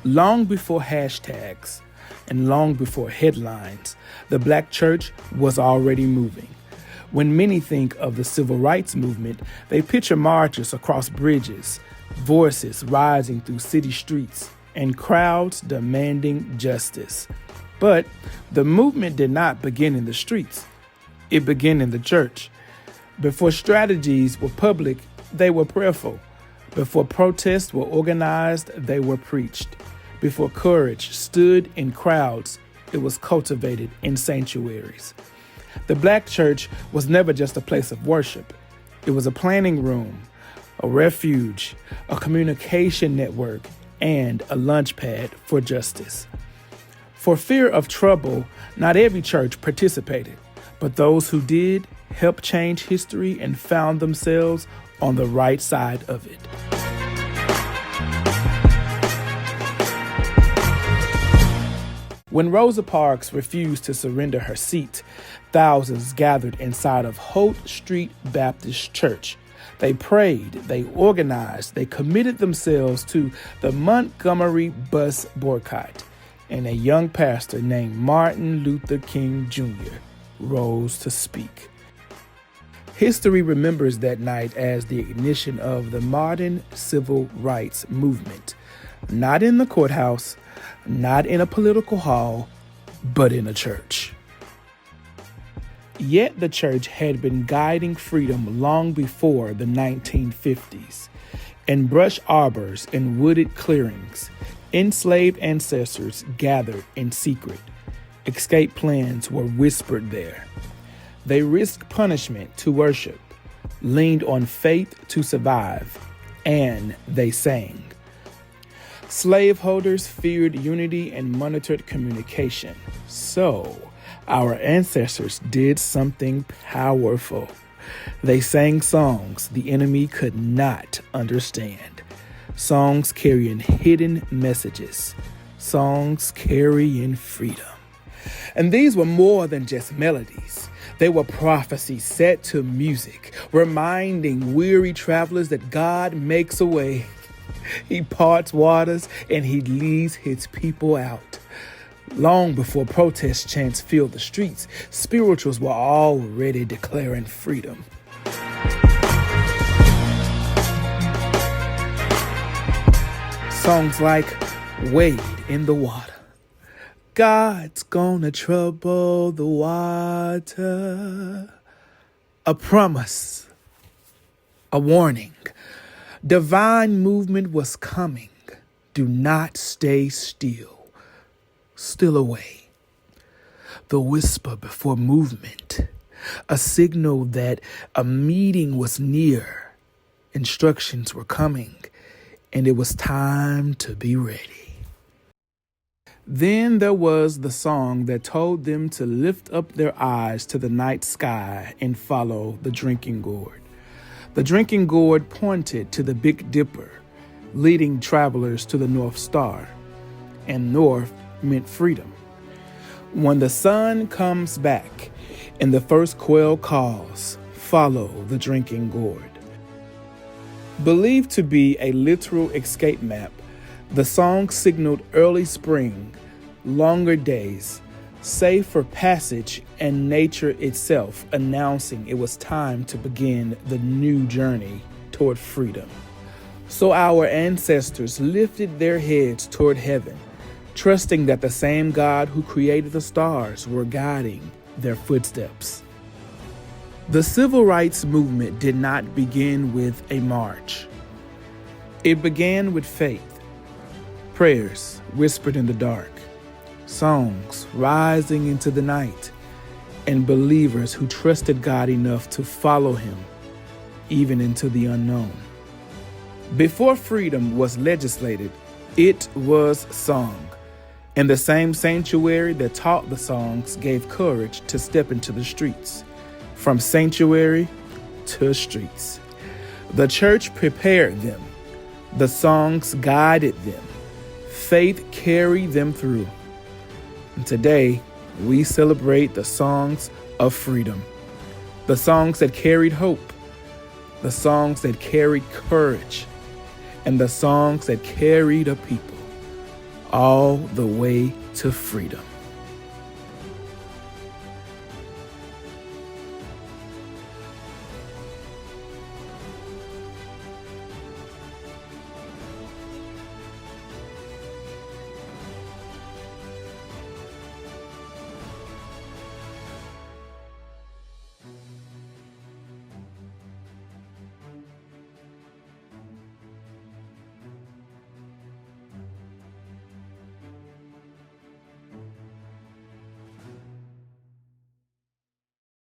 Long before hashtags and long before headlines, the Black church was already moving. When many think of the civil rights movement, they picture marches across bridges, voices rising through city streets, and crowds demanding justice. But the movement did not begin in the streets. It began in the church. Before strategies were public, they were prayerful. Before protests were organized, they were preached. Before courage stood in crowds, it was cultivated in sanctuaries. The Black church was never just a place of worship. It was a planning room, a refuge, a communication network, and a launch pad for justice. For fear of trouble, not every church participated, but those who did helped change history and found themselves on the right side of it. When Rosa Parks refused to surrender her seat, thousands gathered inside of Holt Street Baptist Church. They prayed, they organized, they committed themselves to the Montgomery bus boycott, and a young pastor named Martin Luther King Jr. rose to speak. History remembers that night as the ignition of the modern civil rights movement, not in the courthouse, not in a political hall, but in a church. Yet the church had been guiding freedom long before the 1950s. In brush arbors and wooded clearings, enslaved ancestors gathered in secret. Escape plans were whispered there. They risked punishment to worship, leaned on faith to survive, and they sang. Slaveholders feared unity and monitored communication. So, our ancestors did something powerful. They sang songs the enemy could not understand. Songs carrying hidden messages. Songs carrying freedom. And these were more than just melodies. They were prophecies set to music, reminding weary travelers that God makes a way. He parts waters and he leads his people out. Long before protest chants filled the streets, spirituals were already declaring freedom. Songs like Wade in the Water. God's gonna trouble the water. A promise. A warning. Divine movement was coming. Do not stay still. Still away. The whisper before movement. A signal that a meeting was near. Instructions were coming, and it was time to be ready. Then there was the song that told them to lift up their eyes to the night sky and follow the drinking gourd. The drinking gourd pointed to the Big Dipper, leading travelers to the North Star, and north meant freedom. When the sun comes back and the first quail calls, follow the drinking gourd. Believed to be a literal escape map, the song signaled early spring, longer days, safer passage, and nature itself announcing it was time to begin the new journey toward freedom. So our ancestors lifted their heads toward heaven, trusting that the same God who created the stars were guiding their footsteps. The civil rights movement did not begin with a march. It began with faith, prayers whispered in the dark, songs rising into the night, and believers who trusted God enough to follow him, even into the unknown. Before freedom was legislated, it was sung, and the same sanctuary that taught the songs gave courage to step into the streets. From sanctuary to streets. The church prepared them. The songs guided them. Faith carried them through. And today, we celebrate the songs of freedom. The songs that carried hope. The songs that carried courage. And the songs that carried a people. all the way to freedom.